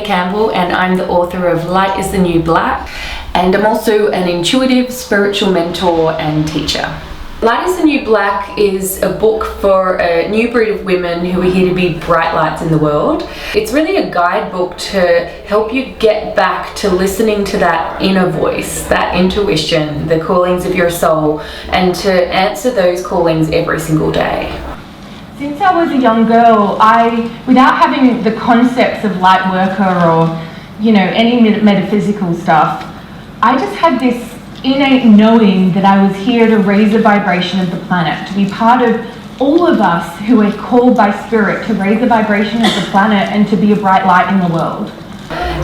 Campbell, and I'm the author of Light is the New Black, and I'm also an intuitive spiritual mentor and teacher. Light is the New Black is a book for a new breed of women who are here to be bright lights in the world. It's really a guidebook to help you get back to listening to that inner voice, that intuition, the callings of your soul, and to answer those callings every single day. Since I was a young girl, without having the concepts of light worker or, any metaphysical stuff, I just had this innate knowing that I was here to raise the vibration of the planet, to be part of all of us who are called by spirit to raise the vibration of the planet and to be a bright light in the world.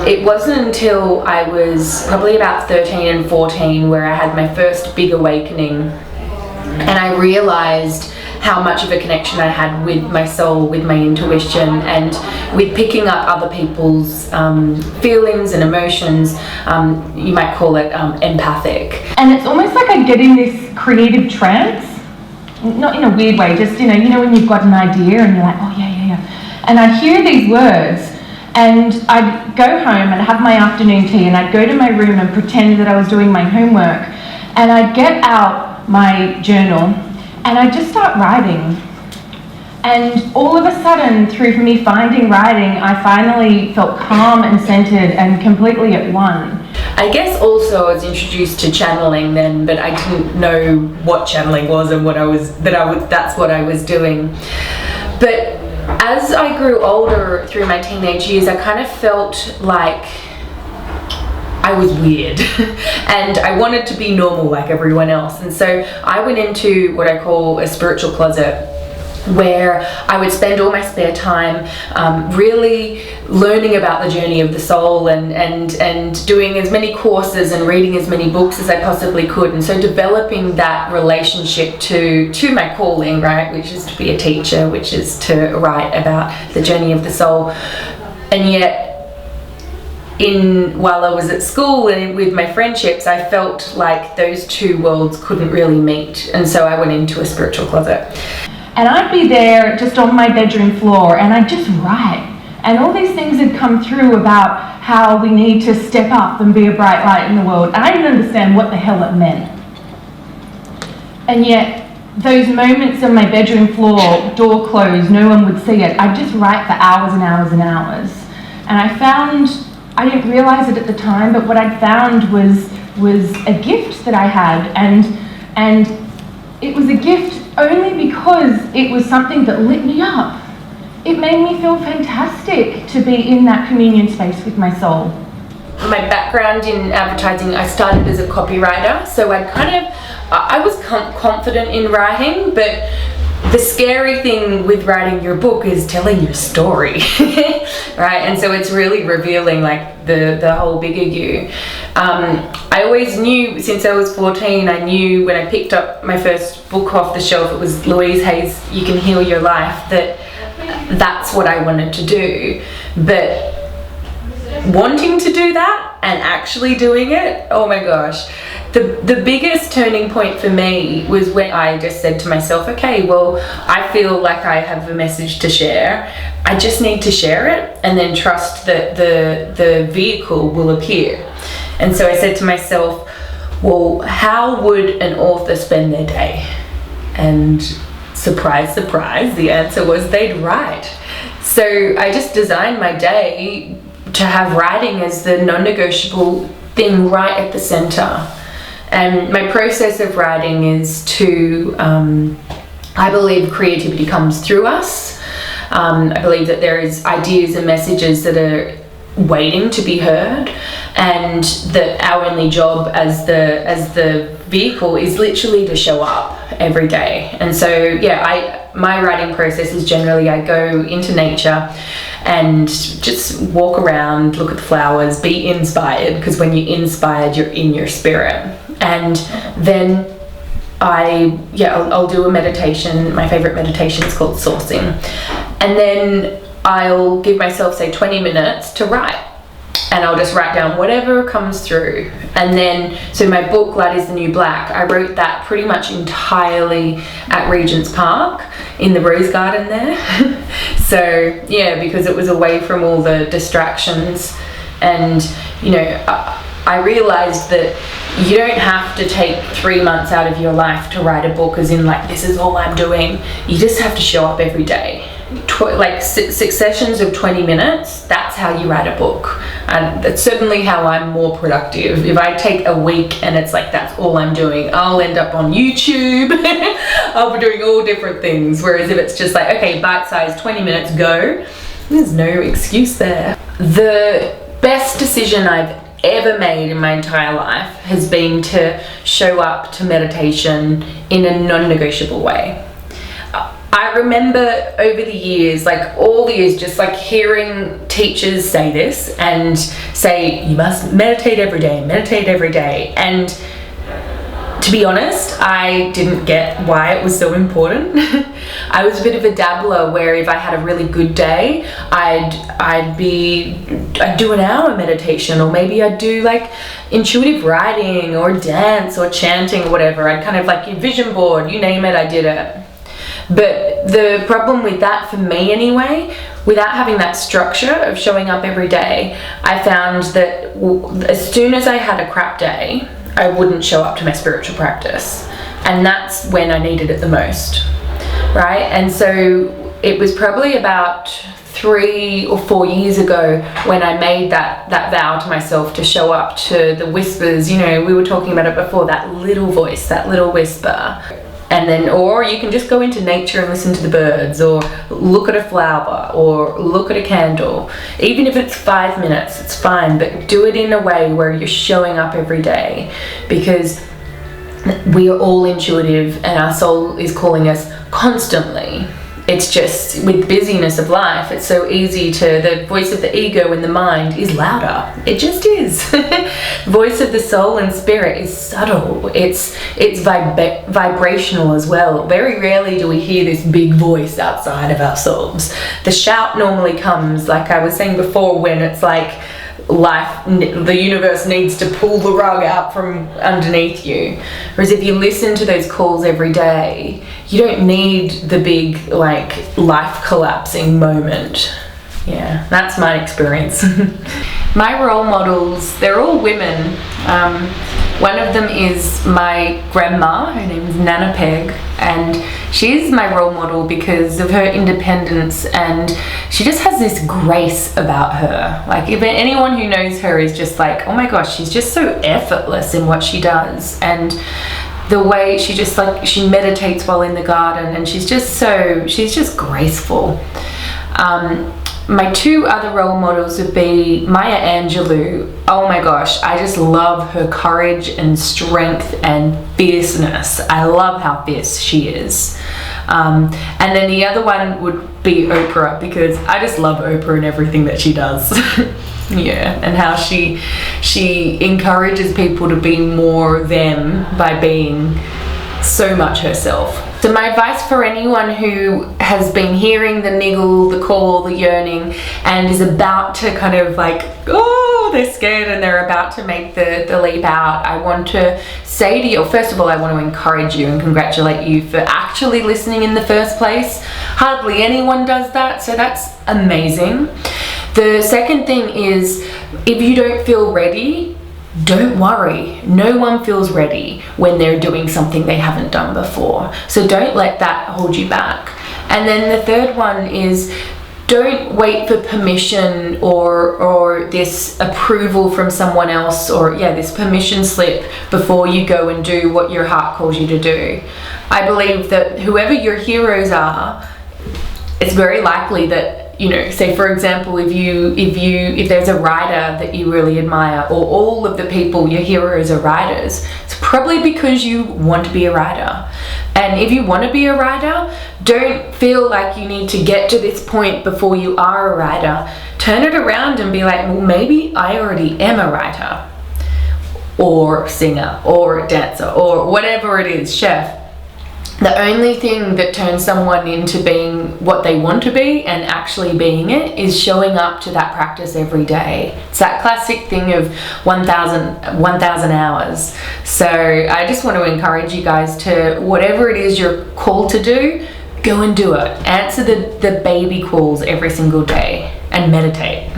It wasn't until I was probably about 13 and 14 where I had my first big awakening, and I realized how much of a connection I had with my soul, with my intuition, and with picking up other people's feelings and emotions. You might call it empathic. And it's almost like I get in this creative trance, not in a weird way, just, when you've got an idea and you're like, oh yeah. And I'd hear these words, and I'd go home and have my afternoon tea, and I'd go to my room and pretend that I was doing my homework, and I'd get out my journal, and I just start writing. And all of a sudden, through me finding writing, I finally felt calm and centered and completely at one. I guess also I was introduced to channeling then, but I didn't know what channeling was and that's what I was doing. But as I grew older through my teenage years, I kind of felt like I was weird and I wanted to be normal like everyone else. And so I went into what I call a spiritual closet, where I would spend all my spare time really learning about the journey of the soul and doing as many courses and reading as many books as I possibly could. And so developing that relationship to my calling, right, which is to be a teacher, which is to write about the journey of the soul. And yet, while I was at school and with my friendships, I felt like those two worlds couldn't really meet, and so I went into a spiritual closet. And I'd be there just on my bedroom floor, and I'd just write, and all these things had come through about how we need to step up and be a bright light in the world, and I didn't understand what the hell it meant. And yet, those moments on my bedroom floor, door closed, no one would see it, I'd just write for hours and hours and hours. And I didn't realize it at the time, but what I'd found was a gift that I had, and it was a gift only because it was something that lit me up. It made me feel fantastic to be in that communion space with my soul. My background in advertising, I started as a copywriter, so I was confident in writing, but the scary thing with writing your book is telling your story, right? And so it's really revealing like the whole bigger you. I always knew since I was 14, I knew when I picked up my first book off the shelf, it was Louise Hay's You Can Heal Your Life, that's what I wanted to do. But wanting to do that and actually doing it, oh my gosh. The biggest turning point for me was when I just said to myself, okay, well, I feel like I have a message to share. I just need to share it and then trust that the vehicle will appear. And so I said to myself, well, how would an author spend their day? And surprise, surprise, the answer was they'd write. So I just designed my day to have writing as the non-negotiable thing right at the center. And my process of writing is I believe creativity comes through us. I believe that there is ideas and messages that are waiting to be heard, and that our only job as the vehicle is literally to show up every day. And so my writing process is generally I go into nature and just walk around, look at the flowers, be inspired, because when you're inspired, you're in your spirit. And then I'll do a meditation. My favorite meditation is called sourcing. And then I'll give myself, say, 20 minutes to write. and I'll just write down whatever comes through. And then, so my book, Light is the New Black, I wrote that pretty much entirely at Regent's Park in the Rose Garden there. So yeah, because it was away from all the distractions. And you know, I realized that you don't have to take 3 months out of your life to write a book, as in like, this is all I'm doing. You just have to show up every day. Like successions of 20 minutes, that's how you write a book. And that's certainly how I'm more productive. If I take a week and it's like that's all I'm doing, I'll end up on YouTube. I'll be doing all different things. Whereas if it's just like, okay, bite-sized, 20 minutes, go, there's no excuse there. The best decision I've ever made in my entire life has been to show up to meditation in a non-negotiable way. I remember over the years, like all the years, just like hearing teachers say this and say, you must meditate every day, meditate every day. And to be honest, I didn't get why it was so important. I was a bit of a dabbler where if I had a really good day, I'd do an hour meditation, or maybe I'd do like intuitive writing or dance or chanting or whatever. I'd kind of like your vision board, you name it, I did it. But the problem with that, for me anyway, without having that structure of showing up every day, I found that as soon as I had a crap day, I wouldn't show up to my spiritual practice. And that's when I needed it the most, right? And so it was probably about 3 or 4 years ago when I made that vow to myself to show up to the whispers. You know, we were talking about it before, that little voice, that little whisper. And then, or you can just go into nature and listen to the birds, or look at a flower, or look at a candle. Even if it's 5 minutes, it's fine, but do it in a way where you're showing up every day, because we are all intuitive and our soul is calling us constantly. It's just with busyness of life, it's so easy to, the voice of the ego and the mind is louder. It just is. Voice of the soul and spirit is subtle. It's vibrational as well. Very rarely do we hear this big voice outside of ourselves. The shout normally comes, like I was saying before, when it's like life, the universe needs to pull the rug out from underneath you. Whereas if you listen to those calls every day, you don't need the big like life collapsing moment. Yeah, that's my experience. My role models, they're all women. One of them is my grandma, her name is Nana Peg, and she's my role model because of her independence, and she just has this grace about her. Like, if anyone who knows her is just like, oh my gosh, she's just so effortless in what she does, and the way she just like, she meditates while in the garden, and she's just graceful. My 2 other role models would be Maya Angelou. Oh my gosh, I just love her courage and strength and fierceness. I love how fierce she is. And then the other one would be Oprah, because I just love Oprah and everything that she does. Yeah, and how she encourages people to be more them by being so much herself. So my advice for anyone who has been hearing the niggle, the call, the yearning, and is about to kind of like, oh, they're scared and they're about to make the leap out, I want to say to you, first of all, I want to encourage you and congratulate you for actually listening in the first place. Hardly anyone does that, so that's amazing. The second thing is, if you don't feel ready, don't worry. No one feels ready when they're doing something they haven't done before. So don't let that hold you back. And then the third one is, don't wait for permission or this approval from someone else, or this permission slip before you go and do what your heart calls you to do. I believe that whoever your heroes are, it's very likely that, you know, say for example, if there's a writer that you really admire, or all of the people, your heroes are writers, it's probably because you want to be a writer. And if you want to be a writer, don't feel like you need to get to this point before you are a writer. Turn it around and be like, well, maybe I already am a writer, or singer, or dancer, or whatever it is, chef. The only thing that turns someone into being what they want to be and actually being it is showing up to that practice every day. It's that classic thing of 1,000 hours. So I just want to encourage you guys to, whatever it is you're called to do, go and do it. Answer the baby calls every single day and meditate.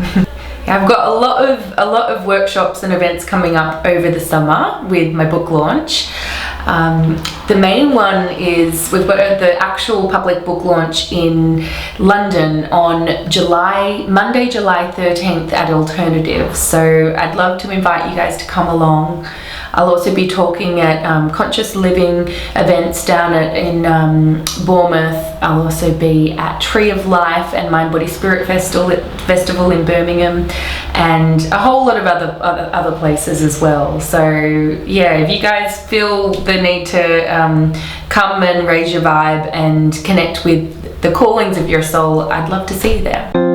I've got a lot of workshops and events coming up over the summer with my book launch. The main one is, we've got the actual public book launch in London on Monday, July 13th at Alternative. So I'd love to invite you guys to come along. I'll also be talking at conscious living events down in Bournemouth. I'll also be at Tree of Life and Mind Body Spirit Festival in Birmingham, and a whole lot of other places as well. So yeah, if you guys feel the need to come and raise your vibe and connect with the callings of your soul, I'd love to see you there.